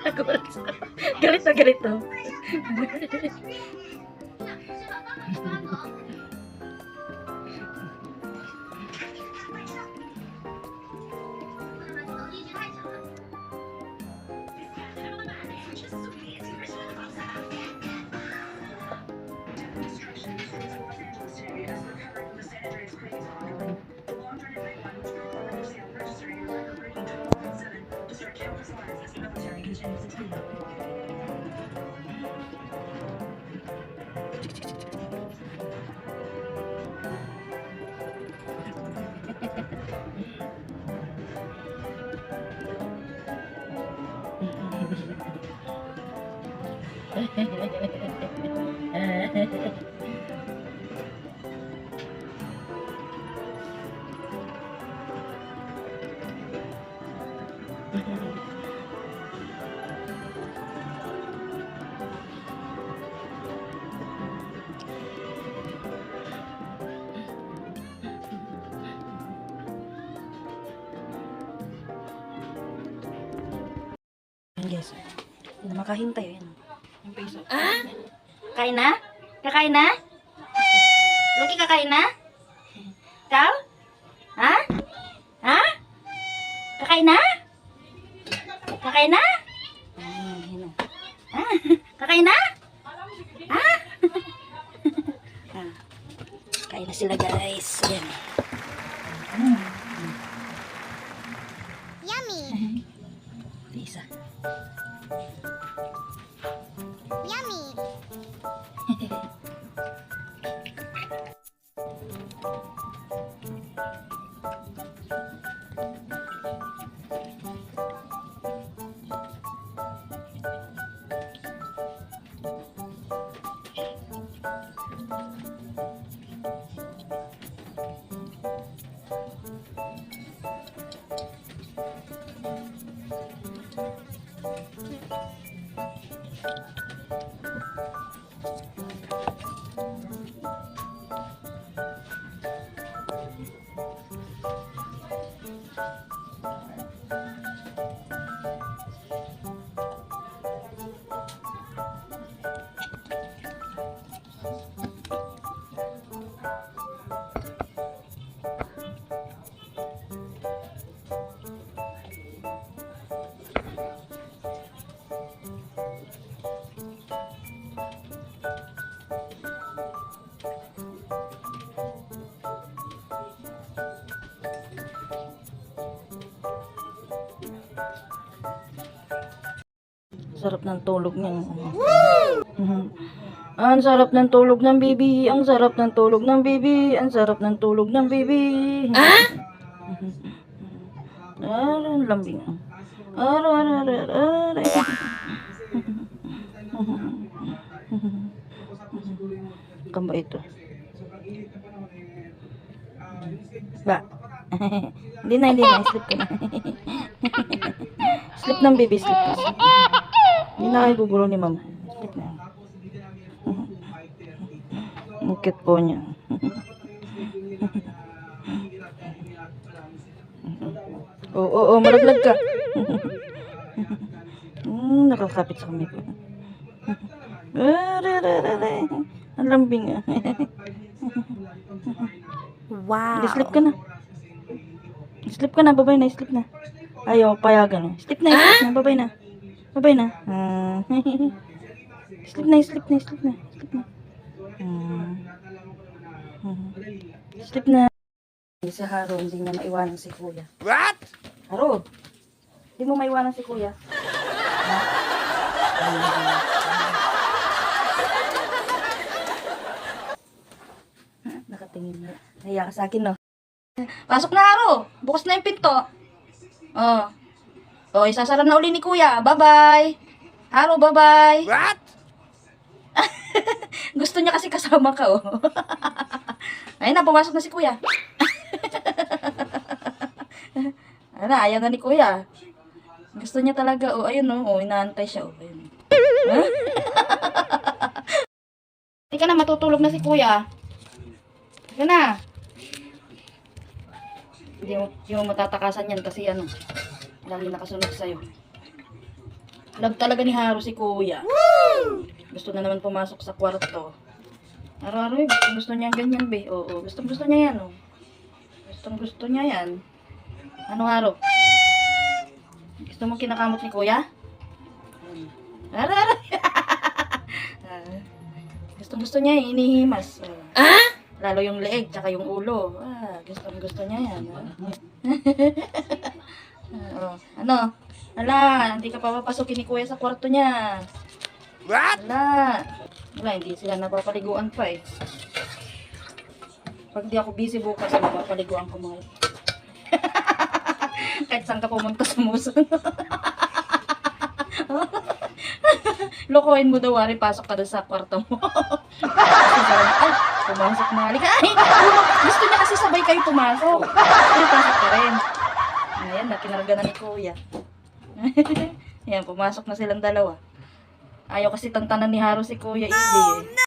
Galit na galit to. Guys, na makahintay yan. Yung peso. Ah? Kain na? Kakain na? Luki, kakain na? Kau? Ha? Ha? Kakain na? Kakain na? Ah, kakain na? Ha? Ah, kain na sila guys. Yan. Yummy. Isa. Yummy. Sarap ng tulog niya. Ang sarap ng tulog ng baby. Ang sarap ng tulog ng baby. Ang sarap ng tulog ng baby. Ah? Ang lambing. Kamba ito. Ba? Hindi na. Sleep ka na. Sleep ng baby. Sleep ka. Hindi na kayo gugulo ni mama. Sleep na. Ang cute po niya. Oo, malaglag ka. Nakakapit sa kamay ko. Ang lambing. Wow. Sleep ka na. Sleep ka na, babay na, sleep na. Ayaw, payagan. Sleep na, babay na. Babay na. Sleep na. Sleep na. Si Haro, hindi na maiwanan si Kuya. What? Haro, hindi mo maiwanan si Kuya. Nakatingin na. Naiya ka sa akin, no? Pasok na, Haro. Bukas na yung pinto. Oh. Oh, isasara na uli ni Kuya. Bye-bye. Haro, bye-bye. What? Gusto niya kasi kasama ka, oh. Ayun na, pumasok na si Kuya. Ayun na, ayaw na ni Kuya. Gusto niya talaga, oh. Ayun, oh. Inaantay siya, oh. Ayun. Huh? Hindi ka na, matutulog na si Kuya. Hindi ka na. Hindi mo matatakasan yan kasi ano, lagi nakasunod sa'yo. Love talaga ni Haru si Kuya. Gusto na naman pumasok sa kwarto. Araw-araw eh, gusto niya ganyan, be. Oo, gusto niya yan, oh. Gusto niya yan. Ano, Haru? Gusto mo kinakamot ni Kuya? Araw-araw. Gusto niya eh, inihimas. Lalo yung leeg, tsaka yung ulo. Gusto niya yan. Ano? Ala, hindi ka pa papasukin ni Kuya sa kwarto niya. What? Wala, hindi sila napapaliguan pa eh. Pag di ako busy bukas, napapaliguan ko mga kahit saan ka pumunta sa muson. Lokohin mo daw, Wari, pasok ka doon sa kwarto mo. Ay, pumasok na. Halika, ay! Gusto niya kasi sabay kayo pumasok. Ay, pasok ka rin. Ayan, nakinarga na ni Kuya. Ayan, pumasok na silang dalawa. Ayaw kasi tantanan ni Haru si Kuya Iggy eh.